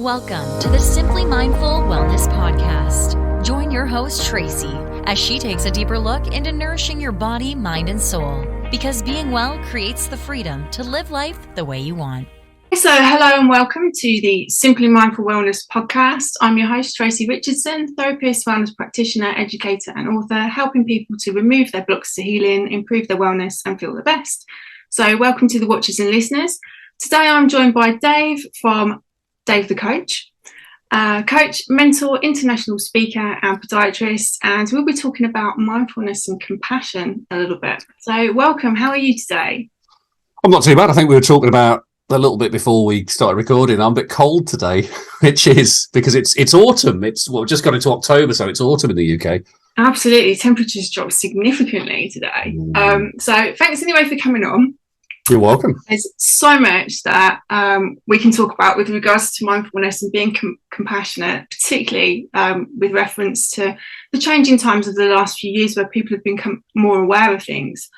Welcome to the Simply Mindful Wellness Podcast. Join your host, Tracy, as she takes a deeper look into nourishing your body, mind, and soul. Because being well creates the freedom to live life the way you want. So, hello and welcome to the Simply Mindful Wellness Podcast. I'm your host, Tracy Richardson, therapist, wellness practitioner, educator, and author, helping people to remove their blocks to healing, improve their wellness, and feel the best. So, welcome to the watchers and listeners. Today, I'm joined by Dave from Dave the Coach. Coach, mentor, international speaker and podiatrist, and we'll be talking about mindfulness and compassion a little bit. So welcome, how are you today? I'm not too bad. I think we were talking about a little bit before we started recording. I'm a bit cold today, which is because it's autumn. We've just got into October, so it's autumn in the UK. Absolutely. Temperatures dropped significantly today. So thanks anyway for coming on. You're welcome. There's so much that we can talk about with regards to mindfulness and being compassionate, particularly with reference to the changing times of the last few years where people have become more aware of things.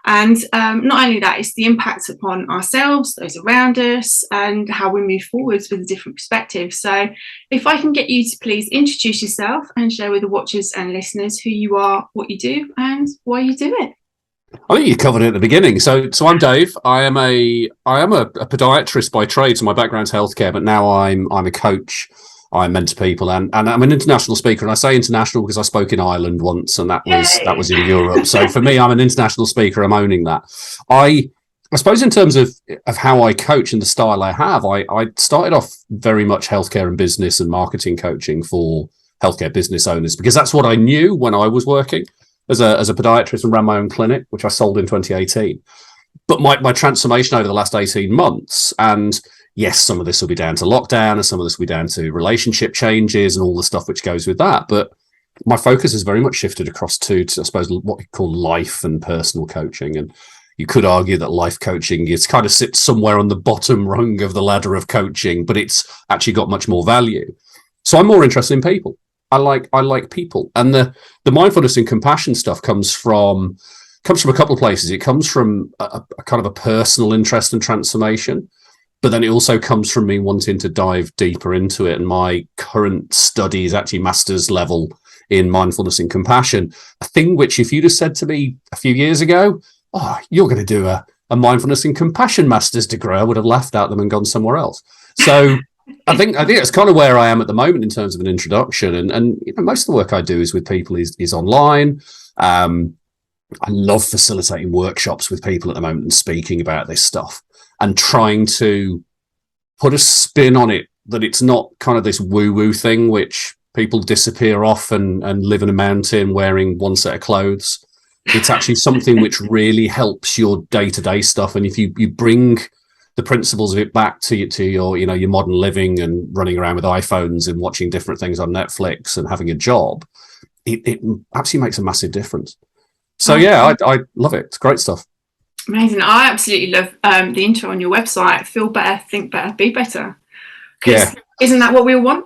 And not only that, it's the impact upon ourselves, those around us, and how we move forwards with a different perspective. So if I can get you to please introduce yourself and share with the watchers and listeners who you are, what you do, and why you do it. I think you covered it at the beginning. So I'm Dave. I am a podiatrist by trade. So my background's healthcare, but now I'm a coach. I mentor people, and I'm an international speaker. And I say international because I spoke in Ireland once, and that was in Europe. So for me, I'm an international speaker. I'm owning that. I suppose in terms of how I coach and the style I have, I started off very much healthcare and business and marketing coaching for healthcare business owners because that's what I knew when I was working as a podiatrist and ran my own clinic, which I sold in 2018. But my transformation over the last 18 months, and yes, some of this will be down to lockdown and some of this will be down to relationship changes and all the stuff which goes with that. But my focus has very much shifted across to I suppose, what we call life and personal coaching. And you could argue that life coaching is kind of sits somewhere on the bottom rung of the ladder of coaching, but it's actually got much more value. So I'm more interested in people. I like people, and the mindfulness and compassion stuff comes from a couple of places. It comes from a kind of a personal interest and transformation, but then it also comes from me wanting to dive deeper into it. And my current study is actually master's level in mindfulness and compassion, a thing which if you'd have said to me a few years ago, oh, you're going to do a mindfulness and compassion master's degree, I would have laughed at them and gone somewhere else. So I think it's kind of where I am at the moment in terms of an introduction, and you know, most of the work I do is with people is online. I love facilitating workshops with people at the moment and speaking about this stuff and trying to put a spin on it that it's not kind of this woo-woo thing which people disappear off and live in a mountain wearing one set of clothes. It's actually something which really helps your day-to-day stuff, and if you bring the principles of it back to your your modern living and running around with iPhones and watching different things on Netflix and having a job, it absolutely makes a massive difference. So yeah, I love it. It's great stuff. Amazing. I absolutely love the intro on your website. Feel better, think better, be better. Yeah. Isn't that what we all want?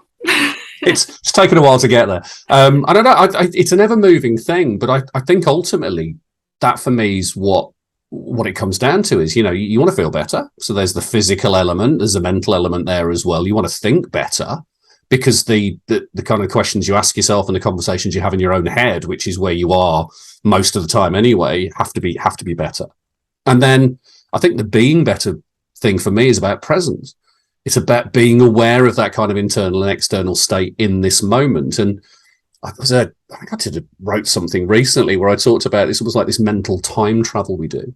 It's taken a while to get there. I don't know. It's an ever moving thing, but I think ultimately that for me is what it comes down to is, you want to feel better. So there's the physical element, there's a mental element there as well. You want to think better because the kind of questions you ask yourself and the conversations you have in your own head, which is where you are most of the time anyway, have to be better. And then I think the being better thing for me is about presence. It's about being aware of that kind of internal and external state in this moment. And I wrote something recently where I talked about this. It was like this mental time travel we do.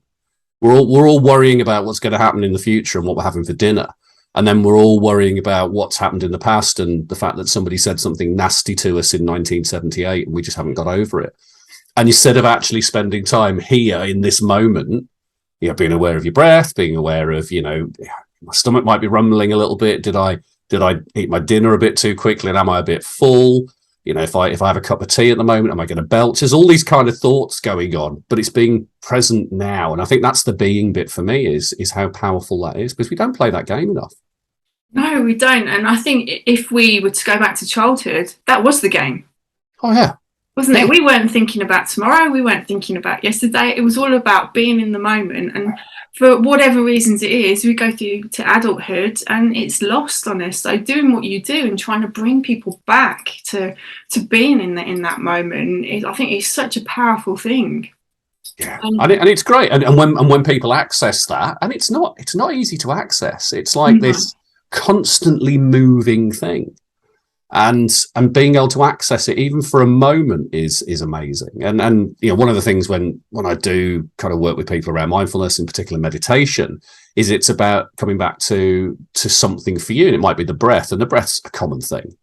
We're all worrying about what's going to happen in the future and what we're having for dinner. And then we're all worrying about what's happened in the past and the fact that somebody said something nasty to us in 1978 and we just haven't got over it. And instead of actually spending time here in this moment, being aware of your breath, being aware of, my stomach might be rumbling a little bit. Did I eat my dinner a bit too quickly and am I a bit full? If I have a cup of tea at the moment, am I going to belch? There's all these kind of thoughts going on, but it's being present now. And I think that's the being bit for me is how powerful that is, because we don't play that game enough. No, we don't. And I think if we were to go back to childhood, that was the game. Oh, yeah. wasn't it? We weren't thinking about tomorrow. We weren't thinking about yesterday. It was all about being in the moment. And for whatever reasons it is, we go through to adulthood and it's lost on us. So doing what you do and trying to bring people back to being in that moment, I think it's such a powerful thing. Yeah, and it's great. And when people access that, and it's not easy to access. It's like this constantly moving thing. And being able to access it even for a moment is amazing. And you know, one of the things when I do kind of work with people around mindfulness, in particular meditation, is it's about coming back to something for you. And it might be the breath, and the breath's a common thing.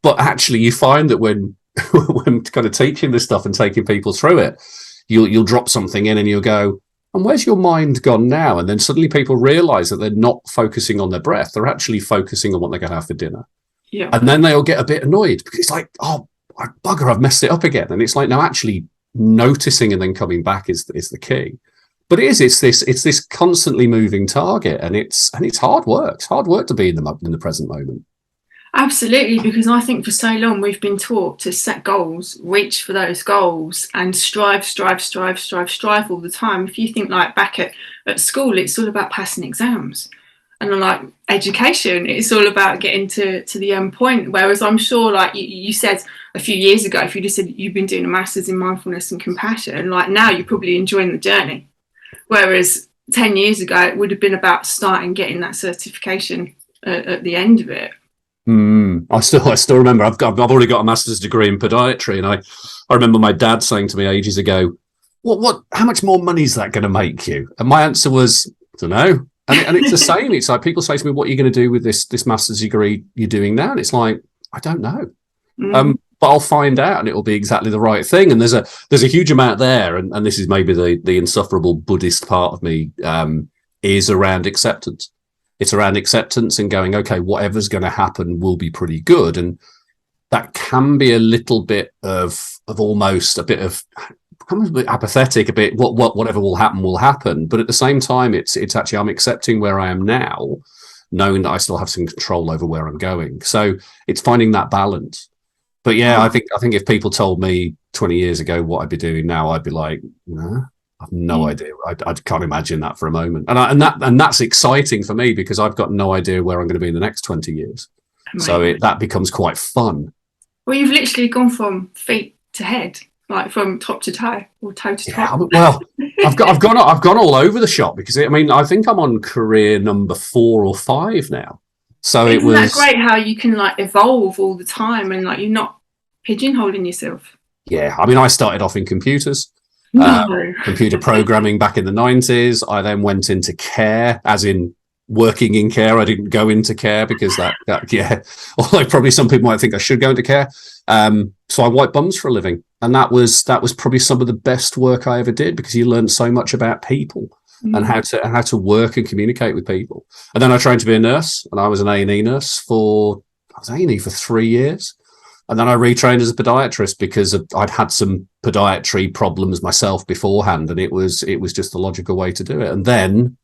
But actually you find that when kind of teaching this stuff and taking people through it, you'll drop something in and you'll go, and where's your mind gone now? And then suddenly people realize that they're not focusing on their breath. They're actually focusing on what they're going to have for dinner. Yeah. And then they'll get a bit annoyed because it's like, oh, bugger, I've messed it up again. And it's like, no, actually noticing and then coming back is the key. But it's this constantly moving target, and it's hard work. It's hard work to be in the present moment. Absolutely, because I think for so long we've been taught to set goals, reach for those goals, and strive all the time. If you think like back at school, it's all about passing exams. And like education, it's all about getting to the end point. Whereas I'm sure, like you said a few years ago, if you just said you've been doing a master's in mindfulness and compassion, like now you're probably enjoying the journey. Whereas 10 years ago, it would have been about starting getting that certification at the end of it. I still remember I've already got a master's degree in podiatry, and I remember my dad saying to me ages ago, what how much more money is that going to make you? And my answer was, I don't know. And it's the same. It's like people say to me, what are you going to do with this master's degree you're doing now? And it's like, I don't know. But I'll find out, and it will be exactly the right thing. And there's a huge amount there, and this is maybe the insufferable Buddhist part of me, is around acceptance. It's around acceptance and going, okay, whatever's going to happen will be pretty good. And that can be a little bit of almost a bit of apathetic, a bit whatever will happen. But at the same time, it's actually I'm accepting where I am now, knowing that I still have some control over where I'm going. So it's finding that balance. But yeah, I think if people told me 20 years ago what I'd be doing now, I'd be like, no. I've no idea. I can't imagine that for a moment. And that's exciting for me because I've got no idea where I'm going to be in the next 20 years. So that becomes quite fun. Well, you've literally gone from feet to head, like from top to toe or toe to top. Well, I've gone all over the shop because I think I'm on career number 4 or 5 now. So Isn't that great how you can like evolve all the time and like you're not pigeonholing yourself? Yeah, I started off in computers. Computer programming back in the 90s. I then went into care, as in working in care. I didn't go into care because that although probably some people might think I should go into care. So I wipe bums for a living, and that was probably some of the best work I ever did because you learn so much about people and how to work and communicate with people. And then I trained to be a nurse, and I was an A&E nurse for 3 years. And then I retrained as a podiatrist because I'd had some podiatry problems myself beforehand, and it was just the logical way to do it. And then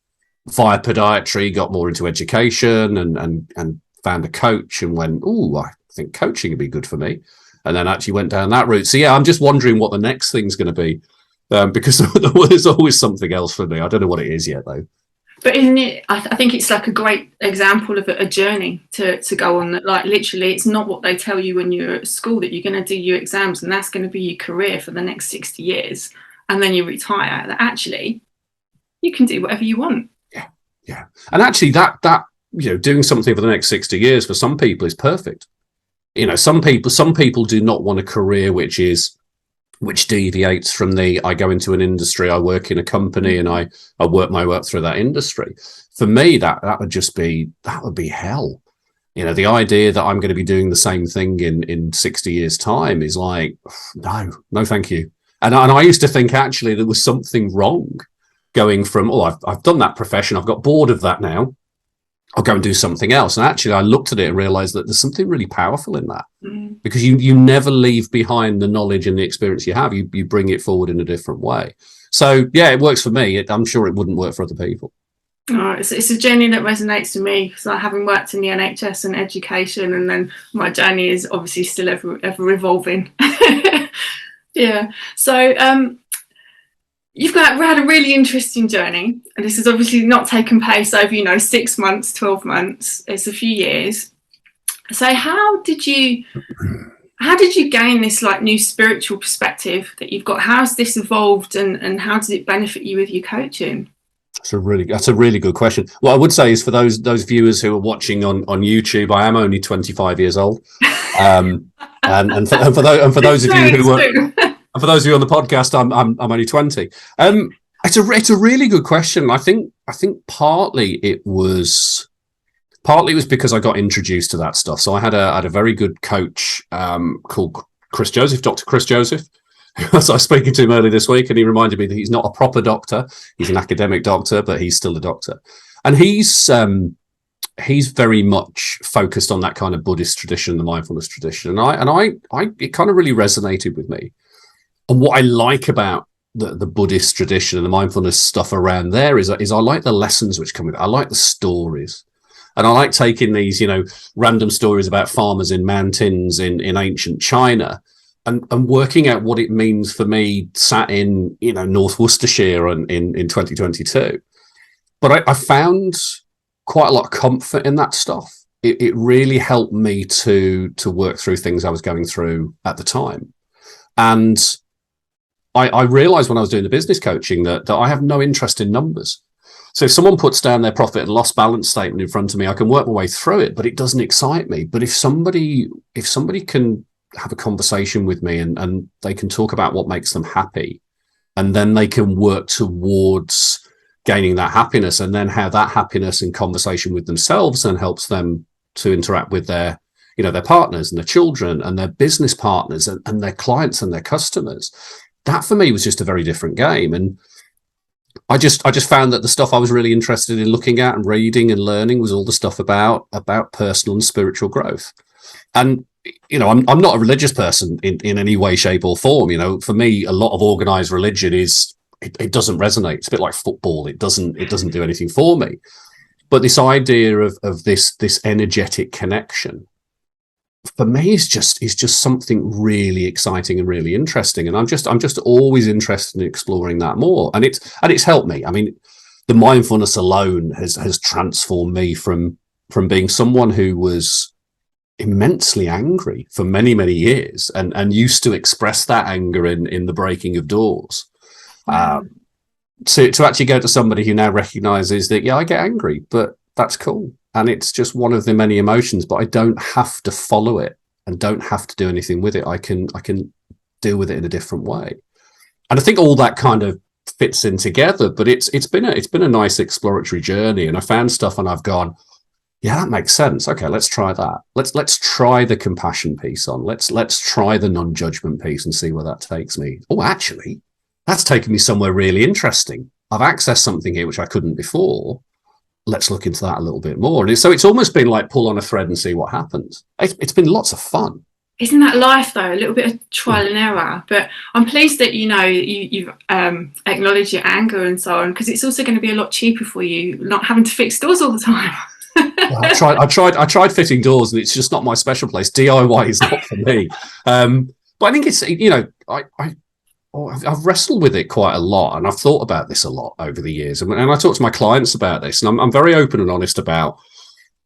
via podiatry, got more into education and found a coach and went, I think coaching would be good for me. And then actually went down that route. So yeah, I'm just wondering what the next thing's going to be because there's always something else for me. I don't know what it is yet though. But isn't it, I think it's like a great example of a journey to go on. That like literally it's not what they tell you when you're at school that you're going to do your exams and that's going to be your career for the next 60 years and then you retire. That actually you can do whatever you want. Yeah. And actually that doing something for the next 60 years for some people is perfect. Some people do not want a career which deviates from I go into an industry, I work in a company and I work my way through that industry. For me, that would be hell. The idea that I'm going to be doing the same thing in 60 years time is like, no, thank you. And I used to think actually there was something wrong going from, I've done that profession. I've got bored of that now. I'll go and do something else. And actually I looked at it and realized that there's something really powerful in that because you never leave behind the knowledge and the experience you have. You bring it forward in a different way. So yeah, it works for me. I'm sure it wouldn't work for other people. Oh, it's a journey that resonates to me because I haven't worked in the NHS and education, and then my journey is obviously still ever evolving. Yeah. So you've had a really interesting journey, and this has obviously not taken place over 6 months, 12 months. It's a few years. So how did you gain this like new spiritual perspective that you've got? How's this evolved, and how does it benefit you with your coaching? That's a really good question. What I would say is, for those viewers who are watching on YouTube, I am only 25 years old, and for those of you who are, and for those of you on the podcast, I'm only 20. It's a really good question. I think partly it was because I got introduced to that stuff. So I had a very good coach called Chris Joseph, Dr. Chris Joseph. I was speaking to him earlier this week, and he reminded me that he's not a proper doctor. He's an academic doctor, but he's still a doctor. And he's very much focused on that kind of Buddhist tradition, the mindfulness tradition. And I it kind of really resonated with me. And what I like about the Buddhist tradition and the mindfulness stuff around there is I like the lessons which come with it. I like the stories. And I like taking these, random stories about farmers in mountains in ancient China, and working out what it means for me sat in, North Worcestershire in 2022. But I found quite a lot of comfort in that stuff. It really helped me to work through things I was going through at the time. And I realized when I was doing the business coaching that I have no interest in numbers. So if someone puts down their profit and loss balance statement in front of me, I can work my way through it, but it doesn't excite me. But if somebody can have a conversation with me and they can talk about what makes them happy, and then they can work towards gaining that happiness, and then how that happiness and conversation with themselves then helps them to interact with their partners and their children and their business partners and their clients and their customers. That for me was just a very different game. And I just found that the stuff I was really interested in looking at and reading and learning was all the stuff about personal and spiritual growth. And I'm not a religious person in any way, shape, or form. For me, a lot of organized religion it doesn't resonate. It's a bit like football. It doesn't do anything for me. But this idea of this energetic connection, for me, is just something really exciting and really interesting. And I'm just always interested in exploring that more. And it's helped me. I mean, the mindfulness alone has transformed me from being someone who was immensely angry for many, many years and used to express that anger in the breaking of doors. To actually go to somebody who now recognizes that, yeah, I get angry, but that's cool. And it's just one of the many emotions, but I don't have to follow it and don't have to do anything with it. I can deal with it in a different way. And I think all that kind of fits in together, but it's been a nice exploratory journey. And I found stuff and I've gone, yeah, that makes sense. Okay, let's try that. Let's try the compassion piece on. Let's try the non-judgment piece and see where that takes me. Oh, actually, that's taken me somewhere really interesting. I've accessed something here which I couldn't before. Let's look into that a little bit more. And so it's almost been like pull on a thread and see what happens. It's been lots of fun. Isn't that life though? A little bit of trial and error. But I'm pleased that you've acknowledged your anger and so on, because it's also going to be a lot cheaper for you not having to fix doors all the time. Well, I tried fitting doors, and it's just not my special place. DIY is not for me. But I think it's I've wrestled with it quite a lot, and I've thought about this a lot over the years. And I talk to my clients about this, and I'm very open and honest about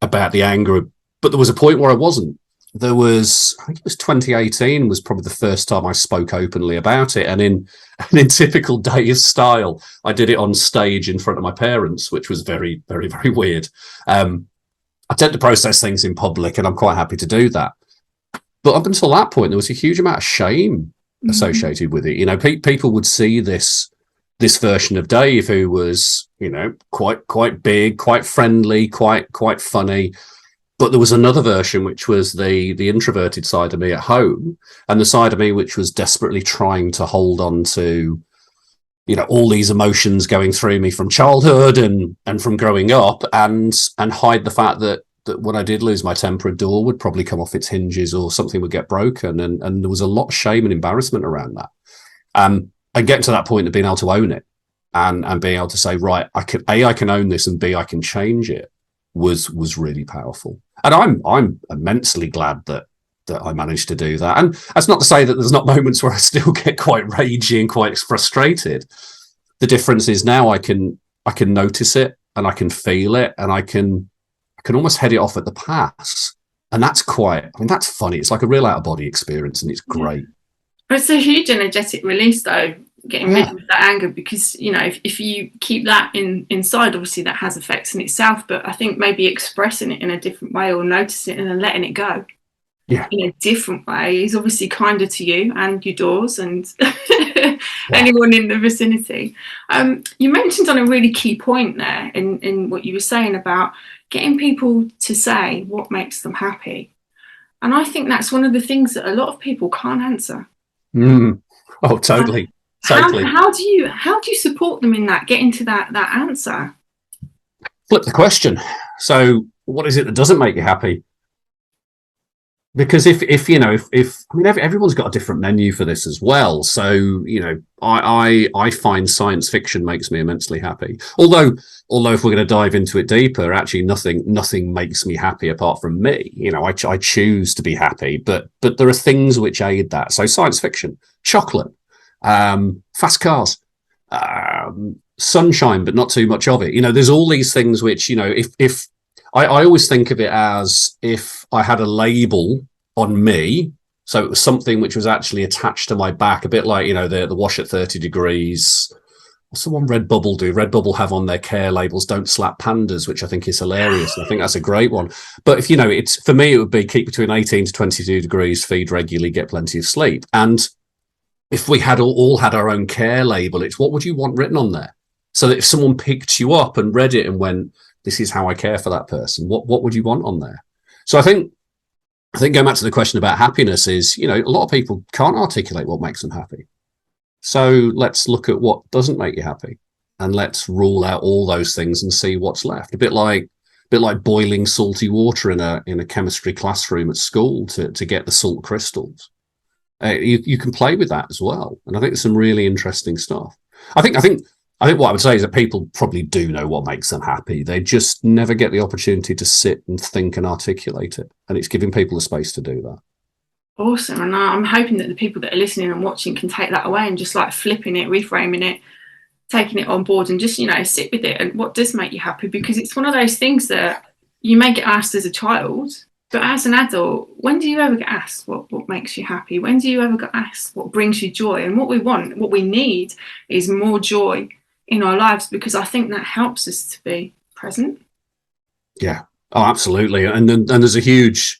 the anger. But there was a point where I wasn't. I think it was 2018 was probably the first time I spoke openly about it. And in typical Dave style, I did it on stage in front of my parents, which was very, very, very weird. I tend to process things in public, and I'm quite happy to do that. But up until that point, there was a huge amount of shame associated with it. People would see this version of Dave who was, quite big, quite friendly, quite funny. But there was another version, which was the introverted side of me at home, and the side of me which was desperately trying to hold on to, all these emotions going through me from childhood and from growing up, and hide the fact that when I did lose my temper, a door would probably come off its hinges or something would get broken. And there was a lot of shame and embarrassment around that. And getting to that point of being able to own it and being able to say, right, I can own this, and B, I can change it was really powerful. And I'm immensely glad that that I managed to do that. And that's not to say that there's not moments where I still get quite ragey and quite frustrated. The difference is now I can notice it and I can feel it, and I can almost head it off at the pass. And that's that's funny. It's like a real out of body experience, and it's great. It's a huge energetic release though, getting rid of that anger, because if you keep that inside, obviously that has effects in itself, but I think maybe expressing it in a different way, or noticing it and then letting it go in a different way, is obviously kinder to you and your doors and anyone in the vicinity. You mentioned on a really key point there in what you were saying about getting people to say what makes them happy, and I think that's one of the things that a lot of people can't answer. Oh, totally. How do you support them in that, getting to that answer? Flip the question. So what is it that doesn't make you happy? Because if everyone's got a different menu for this as well. So, I find science fiction makes me immensely happy. Although if we're going to dive into it deeper, actually nothing makes me happy apart from me. I choose to be happy, but there are things which aid that. So science fiction, chocolate, fast cars, sunshine, but not too much of it. There's all these things which, if I always think of it as if I had a label on me, so it was something which was actually attached to my back, a bit like, the wash at 30 degrees. What's the one Redbubble do? Redbubble have on their care labels, "Don't slap pandas," which I think is hilarious. And I think that's a great one. But if, it's, for me, it would be keep between 18 to 22 degrees, feed regularly, get plenty of sleep. And if we had all had our own care label, it's what would you want written on there? So that if someone picked you up and read it and went, "This is how I care for that person," what would you want on there? So I think going back to the question about happiness is, a lot of people can't articulate what makes them happy. So let's look at what doesn't make you happy, and let's rule out all those things and see what's left. A bit like boiling salty water in a chemistry classroom at school to get the salt crystals. You can play with that as well, and I think there's some really interesting stuff. I think what I would say is that people probably do know what makes them happy. They just never get the opportunity to sit and think and articulate it. And it's giving people the space to do that. Awesome. And I'm hoping that the people that are listening and watching can take that away and just like flipping it, reframing it, taking it on board, and just, sit with it. And what does make you happy? Because it's one of those things that you may get asked as a child, but as an adult, when do you ever get asked what makes you happy? When do you ever get asked what brings you joy? And what we want, what we need, is more joy in our lives, because I think that helps us to be present. Yeah. Oh, absolutely. And there's a huge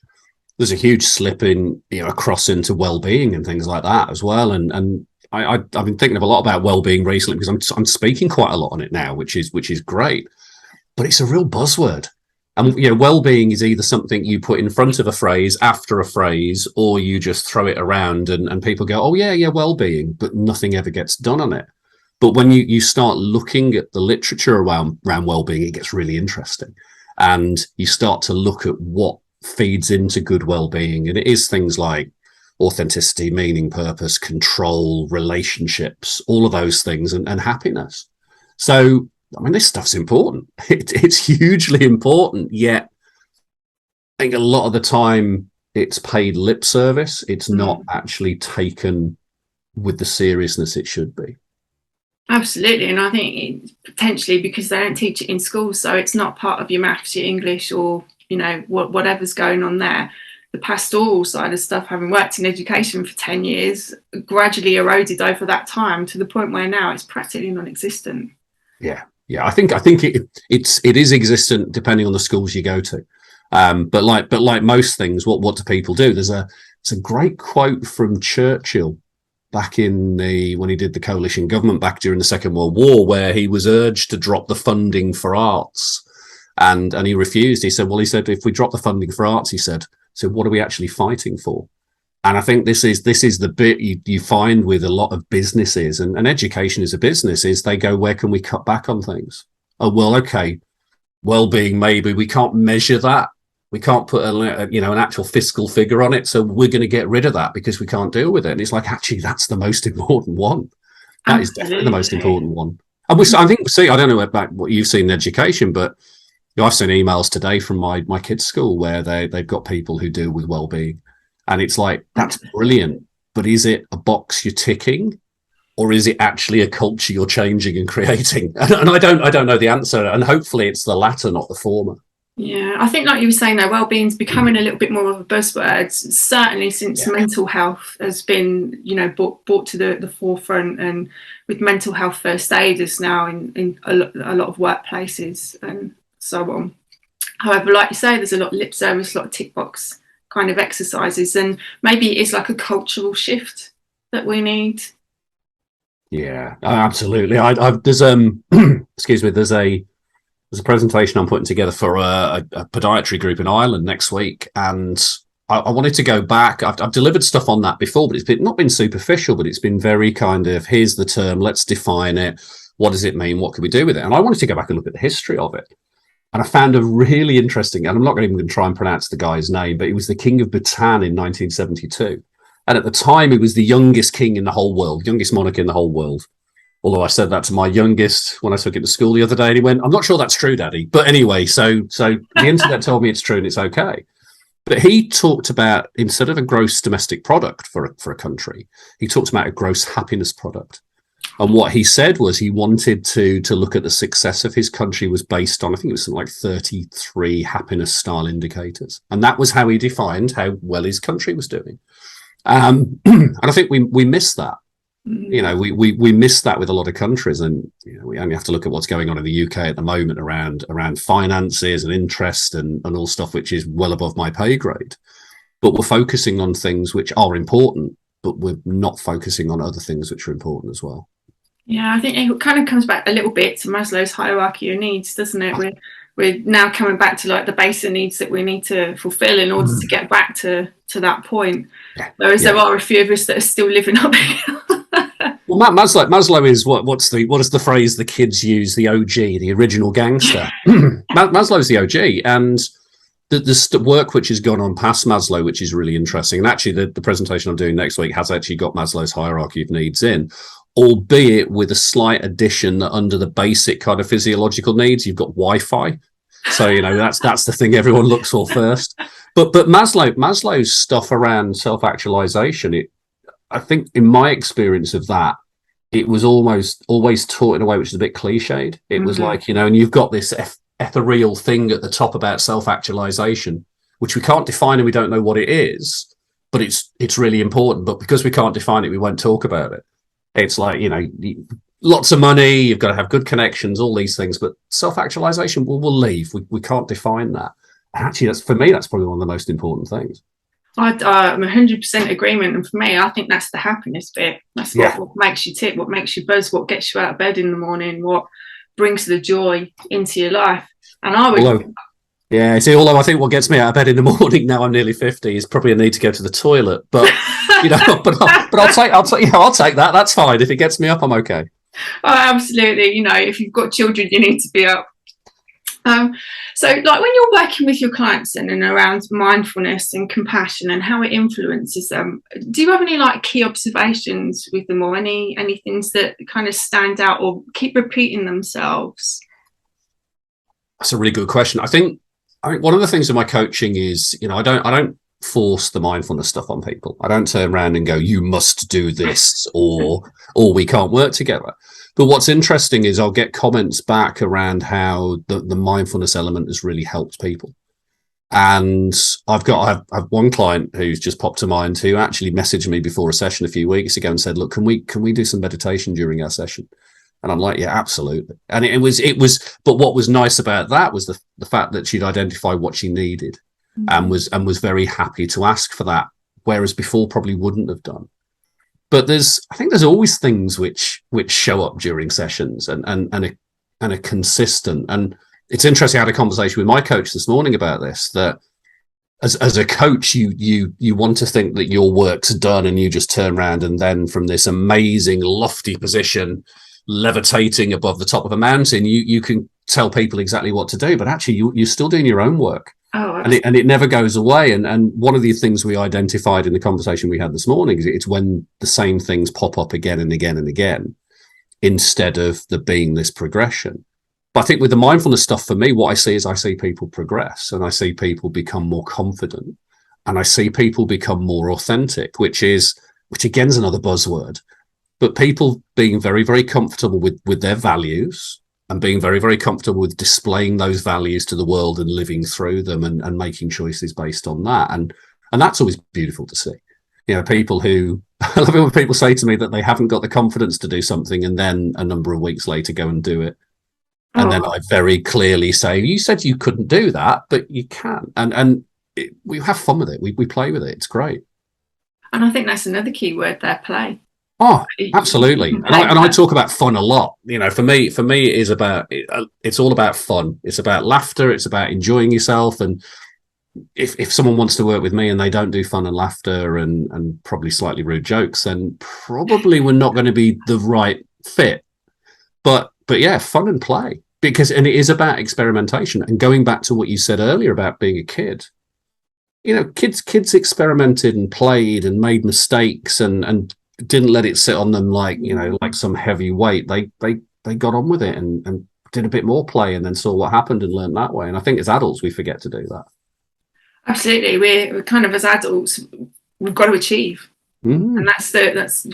slip in, across into well-being and things like that as well. And I've been thinking a lot about well-being recently, because I'm speaking quite a lot on it now, which is great, but it's a real buzzword. And well-being is either something you put in front of a phrase, after a phrase, or you just throw it around and people go, "Oh yeah, well-being," but nothing ever gets done on it. But when you start looking at the literature around well-being, it gets really interesting. And you start to look at what feeds into good well-being. And it is things like authenticity, meaning, purpose, control, relationships, all of those things, and happiness. So, this stuff's important. It's hugely important, yet I think a lot of the time it's paid lip service. It's not actually taken with the seriousness it should be. Absolutely. And I think potentially because they don't teach it in schools, so it's not part of your maths, your English, or whatever's going on there. The pastoral side of stuff, having worked in education for 10 years, gradually eroded over that time to the point where now it's practically non-existent. Yeah. I think it is existent depending on the schools you go to. But like most things, what do people do? There's a great quote from Churchill back when he did the coalition government back during the Second World War, where he was urged to drop the funding for arts, and he refused. He said, if we drop the funding for arts, he said, what are we actually fighting for? And I think this is the bit you find with a lot of businesses, and education is a business, is they go, where can we cut back on things? Oh, well, okay, well-being, maybe we can't measure that. We can't put an actual fiscal figure on it. So we're going to get rid of that because we can't deal with it. And it's like, actually, that's the most important one. That is definitely the most important one. And I don't know about what you've seen in education, but I've seen emails today from my kids' school where they've got people who deal with well-being. And it's like, that's brilliant. But is it a box you're ticking? Or is it actually a culture you're changing and creating? And I don't know the answer. And hopefully it's the latter, not the former. Yeah, I think like you were saying, though, well-being's becoming a little bit more of a buzzword, certainly since mental health has been, brought to the forefront, and with mental health first aiders now in a lot of workplaces and so on. However, like you say, there's a lot of lip service, a lot of tick box kind of exercises, and maybe it's like a cultural shift that we need. Yeah, absolutely. There's excuse me. There's a presentation I'm putting together for a podiatry group in Ireland next week, and I wanted to go back. I've delivered stuff on that before, but it's not been superficial, but it's been very kind of, here's the term, let's define it. What does it mean? What can we do with it? And I wanted to go back and look at the history of it. And I found a really interesting, and I'm not even going to try and pronounce the guy's name, but he was the King of Bhutan in 1972. And at the time, he was the youngest king in the whole world, youngest monarch in the whole world. Although I said that to my youngest when I took it to school the other day, and he went, I'm not sure that's true, Daddy. But anyway, so the internet told me it's true and it's okay. But he talked about, instead of a gross domestic product for a country, he talked about a gross happiness product. And what he said was he wanted to look at the success of his country was based on, I think it was something like 33 happiness style indicators. And that was how he defined how well his country was doing. And I think we missed that. We missed that with a lot of countries, and we only have to look at what's going on in the UK at the moment around finances and interest and all stuff which is well above my pay grade. But we're focusing on things which are important, but we're not focusing on other things which are important as well. Yeah, I think it kind of comes back a little bit to Maslow's hierarchy of needs, doesn't it? We're now coming back to like the basic needs that we need to fulfill in order to get back to that point. Whereas there are a few of us that are still living up here. Well, Maslow is what is the phrase the kids use? The OG, the original gangster. Maslow's the OG, and the work which has gone on past Maslow, which is really interesting. And actually, the presentation I'm doing next week has actually got Maslow's hierarchy of needs in, albeit with a slight addition that under the basic kind of physiological needs, you've got Wi-Fi. So that's the thing everyone looks for first. But Maslow's stuff around self-actualization, I think in my experience of that, it was almost always taught in a way which is a bit cliched. It was like, and you've got this ethereal thing at the top about self-actualization, which we can't define and we don't know what it is, but it's really important. But because we can't define it, we won't talk about it. It's like, lots of money, you've got to have good connections, all these things, but self-actualization, we'll leave. We can't define that. And actually, for me, that's probably one of the most important things. I'm 100% agreement, and for me, I think that's the happiness bit. That's what makes you tick, what makes you buzz, what gets you out of bed in the morning, what brings the joy into your life. And I would, although I think what gets me out of bed in the morning now I'm nearly 50 is probably a need to go to the toilet. But but I'll take that. That's fine. If it gets me up, I'm okay. Oh, absolutely. If you've got children, you need to be up. So like when you're working with your clients and around mindfulness and compassion and how it influences them, do you have any like key observations with them, or any things that kind of stand out or keep repeating themselves? That's a really good question. I think one of the things in my coaching is, I don't force the mindfulness stuff on people. I don't turn around and go, you must do this or we can't work together. But what's interesting is I'll get comments back around how the mindfulness element has really helped people. And I have one client who's just popped to mind who actually messaged me before a session a few weeks ago and said, look, can we do some meditation during our session? And I'm like, yeah, absolutely. And it was, but what was nice about that was the fact that she'd identified what she needed and was very happy to ask for that, whereas before probably wouldn't have done. But I think there's always things which show up during sessions and are consistent. And it's interesting. I had a conversation with my coach this morning about this, that as a coach, you want to think that your work's done and you just turn around and then from this amazing lofty position, levitating above the top of a mountain, you can tell people exactly what to do. But actually, you're still doing your own work. Oh, and it never goes away. And one of the things we identified in the conversation we had this morning is it's when the same things pop up again and again and again, instead of there being this progression. But I think with the mindfulness stuff, for me, what I see is I see people progress and I see people become more confident. and I see people become more authentic, which again is another buzzword, but people being very, very comfortable with their values and being very, very comfortable with displaying those values to the world and living through them and making choices based on that. And that's always beautiful to see. You know, people who, I love it when people say to me that they haven't got the confidence to do something and then a number of weeks later go and do it. And then I very clearly say, you said you couldn't do that, but you can. And we have fun with it. We play with it. It's great. And I think that's another key word there, play. Oh, absolutely. And I talk about fun a lot. You know, for me, it is about, it's all about fun. It's about laughter. It's about enjoying yourself. And if someone wants to work with me and they don't do fun and laughter and probably slightly rude jokes, then probably we're not going to be the right fit. But yeah, fun and play, and it is about experimentation. And going back to what you said earlier about being a kid, you know, kids experimented and played and made mistakes and didn't let it sit on them like some heavy weight. They got on with it and did a bit more play and then saw what happened and learned that way. And I think as adults we forget to do that. Absolutely. We're kind of, as adults, we've got to achieve. And that's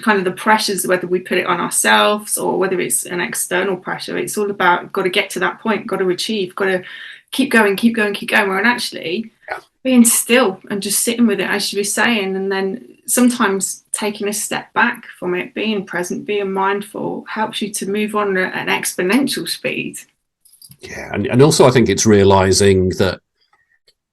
kind of the pressures, whether we put it on ourselves or whether it's an external pressure. It's all about, got to get to that point, got to achieve, got to keep going. And actually being still and just sitting with it, as you were saying, and then sometimes taking a step back from it, being present, being mindful, helps you to move on at an exponential speed. Yeah, and also I think it's realizing that,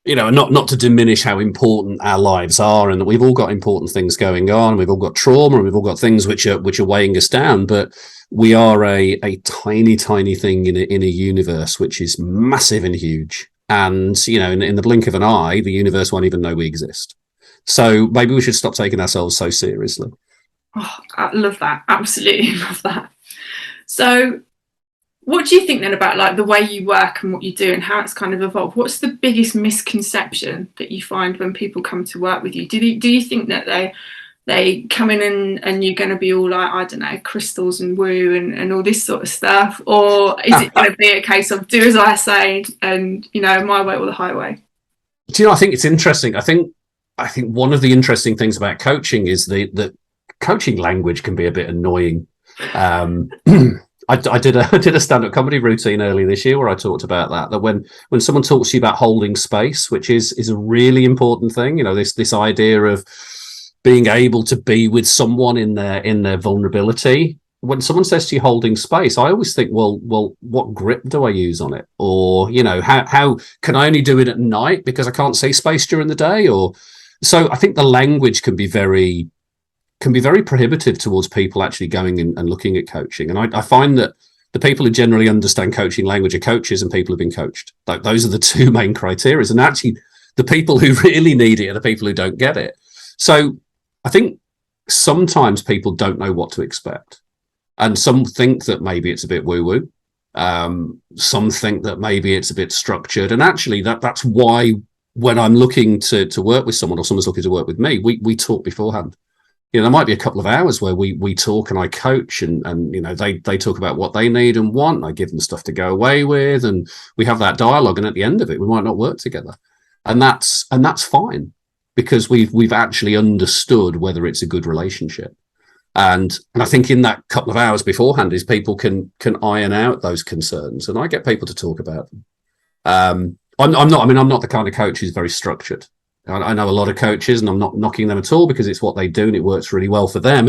you know, not to diminish how important our lives are, and that we've all got important things going on, we've all got trauma, and we've all got things which are weighing us down, but we are a tiny thing in a universe which is massive and huge. And, you know, in the blink of an eye, the universe won't even know we exist. So maybe we should stop taking ourselves so seriously. Oh, I love that. Absolutely love that. So what do you think then about like the way you work and what you do and how it's kind of evolved? What's the biggest misconception that you find when people come to work with you? Do you think that they come in and you're going to be all like, I don't know, crystals and woo and all this sort of stuff? Or is it going to be a case of do as I say and, you know, my way or the highway? Do you know, I think it's interesting. I think one of the interesting things about coaching is that coaching language can be a bit annoying. I did a stand-up comedy routine earlier this year where I talked about that when someone talks to you about holding space, which is a really important thing, you know, this idea of being able to be with someone in their vulnerability. When someone says to you holding space, I always think, well, what grip do I use on it? Or, you know, how can I only do it at night because I can't see space during the day? Or so I think the language can be very prohibitive towards people actually going and looking at coaching. And I find that the people who generally understand coaching language are coaches and people who've been coached. Like, those are the two main criteria. And actually the people who really need it are the people who don't get it. So I think sometimes people don't know what to expect. And some think that maybe it's a bit woo-woo. Some think that maybe it's a bit structured. And actually that's why when I'm looking to work with someone or someone's looking to work with me, we talk beforehand. You know, there might be a couple of hours where we talk and I coach and you know, they talk about what they need and want. I give them stuff to go away with and we have that dialogue. And at the end of it, we might not work together. And that's fine because we've actually understood whether it's a good relationship. And I think in that couple of hours beforehand is people can iron out those concerns, and I get people to talk about them. I'm not the kind of coach who's very structured. I know a lot of coaches, and I'm not knocking them at all because it's what they do and it works really well for them.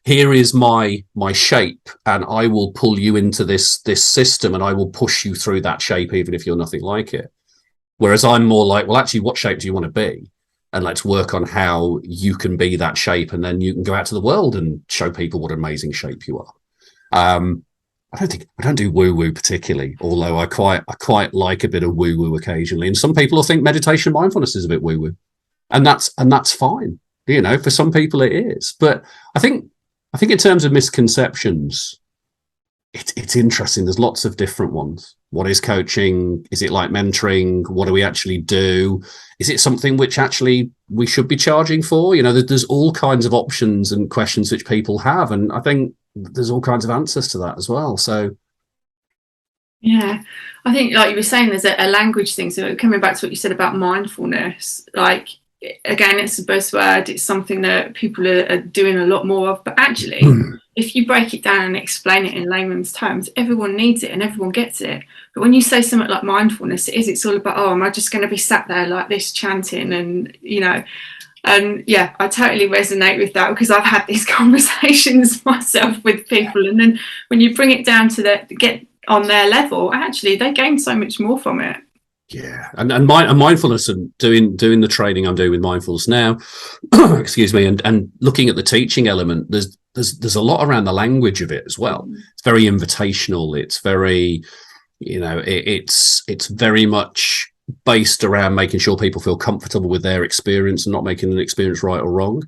Here is my shape, and I will pull you into this system, and I will push you through that shape even if you're nothing like it. Whereas I'm more like, well, actually, what shape do you want to be? And let's work on how you can be that shape, and then you can go out to the world and show people what amazing shape you are. I don't do woo-woo particularly, although I quite like a bit of woo-woo occasionally. And some people will think meditation mindfulness is a bit woo-woo. And that's fine. You know, for some people it is. But I think in terms of misconceptions, it's interesting. There's lots of different ones. What is coaching? Is it like mentoring? What do we actually do? Is it something which actually we should be charging for? You know, there's all kinds of options and questions which people have. And I think there's all kinds of answers to that as well. So yeah, I think like you were saying, there's a language thing. So coming back to what you said about mindfulness, like again, it's a buzzword. It's something that people are doing a lot more of. But actually, if you break it down and explain it in layman's terms, everyone needs it and everyone gets it. But when you say something like mindfulness, it's all about, oh, am I just going to be sat there like this chanting? And, you know, and yeah, I totally resonate with that, because I've had these conversations myself with people. And then when you bring it down to get on their level, actually, they gain so much more from it. Yeah, and mindfulness, and doing the training I'm doing with mindfulness now, excuse me, and looking at the teaching element, there's a lot around the language of it as well. It's very invitational. It's very, you know, it's very much based around making sure people feel comfortable with their experience and not making an experience right or wrong.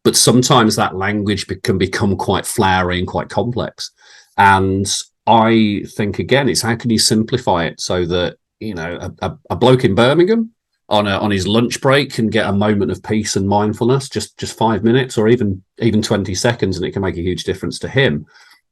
But sometimes that language can become quite flowery and quite complex. And I think, again, it's how can you simplify it so that, you know, a bloke in Birmingham on his lunch break can get a moment of peace and mindfulness, just 5 minutes or even 20 seconds, and it can make a huge difference to him.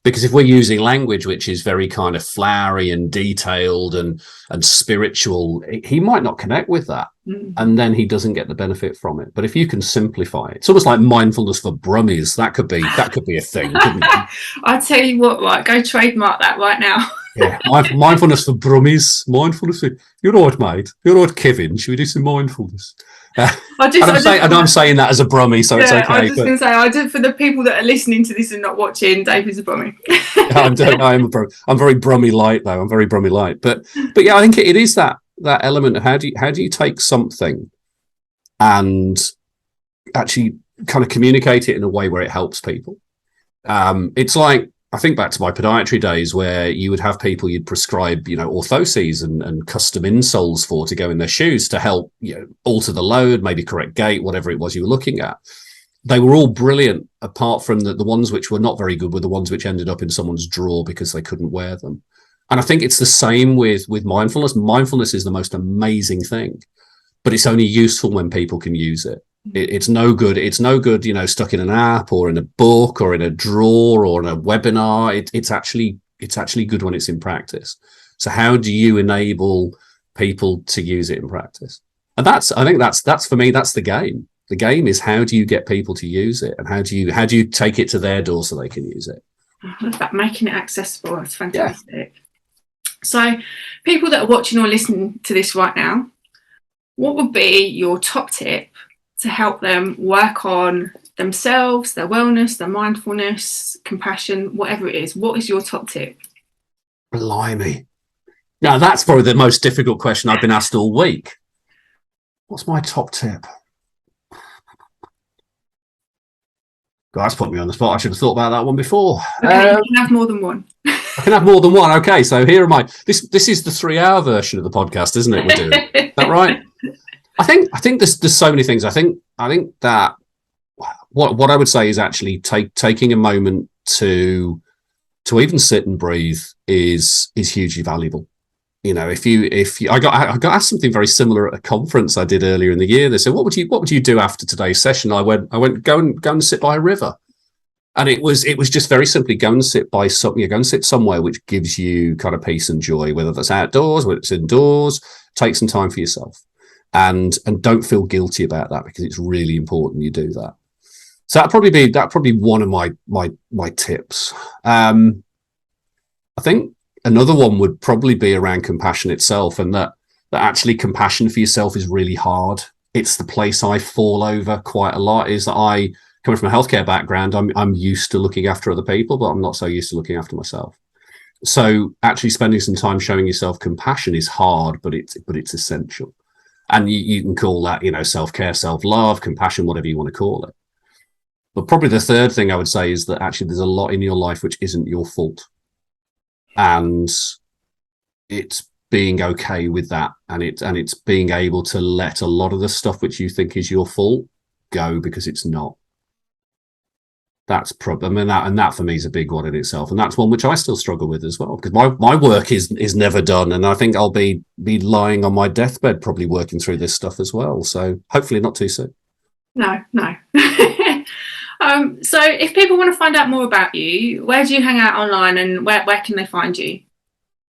Because if we're using language which is very kind of flowery and detailed and spiritual, he might not connect with that, and then he doesn't get the benefit from it. But if you can simplify it, it's almost like mindfulness for brummies. That could be a thing, couldn't it? I'll tell you what, right, go trademark that right now. Yeah, mindfulness for brummies. Mindfulness. You're right, mate. You're right, Kevin. Should we do some mindfulness? I'm saying that as a brummie, so it's okay. I was just going to say, I do, for the people that are listening to this and not watching, Dave is a brummie. I'm very brummy light, though. I'm very brummy light, but yeah, I think it is that element of how do you take something and actually kind of communicate it in a way where it helps people. It's like, I think back to my podiatry days where you would have people you'd prescribe, you know, orthoses and custom insoles for to go in their shoes to help, you know, alter the load, maybe correct gait, whatever it was you were looking at. They were all brilliant, apart from the ones which were not very good were the ones which ended up in someone's drawer because they couldn't wear them. And I think it's the same with mindfulness. Mindfulness is the most amazing thing, but it's only useful when people can use it. It's no good, you know, stuck in an app or in a book or in a drawer or in a webinar. It's actually good when it's in practice. So how do you enable people to use it in practice? And I think that's for me, that's the game. The game is, how do you get people to use it, and how do you take it to their door so they can use it? I love that, making it accessible. That's fantastic. Yeah. So people that are watching or listening to this right now, what would be your top tip to help them work on themselves, their wellness, their mindfulness, compassion, whatever it is? What is your top tip? Blimey. Now, that's probably the most difficult question I've been asked all week. What's my top tip? God, that's put me on the spot. I should have thought about that one before. Okay, you can have more than one. I can have more than one. Okay, so here are my... This is the 3-hour version of the podcast, isn't it? We're doing. Is that right? I think there's so many things. I think that what I would say is actually taking a moment to even sit and breathe is hugely valuable. You know, if you I got asked something very similar at a conference I did earlier in the year. They said, what would you do after today's session? I went go and sit by a river. And it was just very simply go and sit by something. Go and sit somewhere which gives you kind of peace and joy, whether that's outdoors, whether it's indoors. Take some time for yourself. And don't feel guilty about that, because it's really important you do that. So that'd probably one of my tips. I think another one would probably be around compassion itself, and that actually compassion for yourself is really hard. It's the place I fall over quite a lot, is that I, coming from a healthcare background, I'm used to looking after other people, but I'm not so used to looking after myself. So actually spending some time showing yourself compassion is hard, but it's essential. And you can call that, you know, self-care, self-love, compassion, whatever you want to call it. But probably the third thing I would say is that actually there's a lot in your life which isn't your fault. And it's being okay with that. And it's being able to let a lot of the stuff which you think is your fault go, because it's not. That's problem, and that for me is a big one in itself, and that's one which I still struggle with as well, because my work is never done, and I think I'll be lying on my deathbed probably working through this stuff as well. So hopefully not too soon. No. So if people want to find out more about you, where do you hang out online, and where can they find you?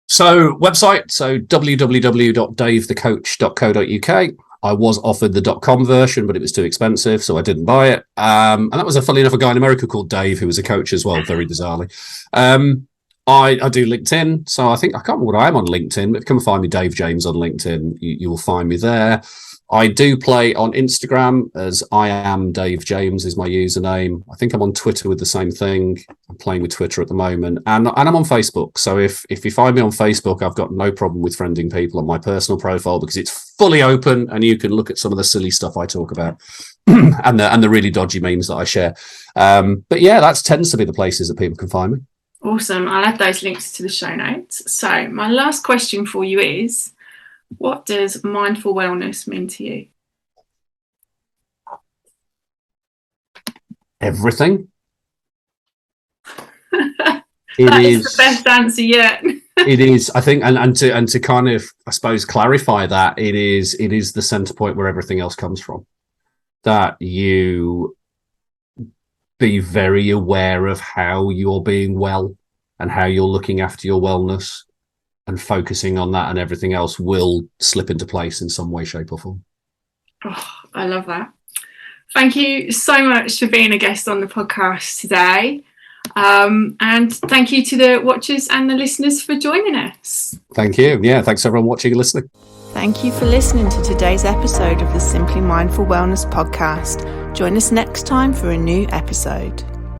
So website, so www.davethecoach.co.uk. I was offered the .com version, but it was too expensive, so I didn't buy it. And that was, funnily enough, a guy in America called Dave, who was a coach as well, very bizarrely. I do LinkedIn, so I can't remember what I am on LinkedIn, but come and find me, Dave James, on LinkedIn. You will find me there. I do play on Instagram as I am Dave James is my username. I think I'm on Twitter with the same thing. I'm playing with Twitter at the moment, and I'm on Facebook. So if you find me on Facebook, I've got no problem with friending people on my personal profile because it's fully open and you can look at some of the silly stuff I talk about and the really dodgy memes that I share. But yeah, that tends to be the places that people can find me. Awesome. I'll add those links to the show notes. So my last question for you is, what does mindful wellness mean to you? Everything. That is the best answer yet. It is, I think, and to kind of, I suppose, clarify that, it is the center point where everything else comes from. That you be very aware of how you're being well and how you're looking after your wellness, and focusing on that, and everything else will slip into place in some way, shape or form. Oh, I love that. Thank you so much for being a guest on the podcast today. And thank you to the watchers and the listeners for joining us. Thank you. Yeah, thanks everyone watching and listening. Thank you for listening to today's episode of the Simply Mindful Wellness podcast. Join us next time for a new episode.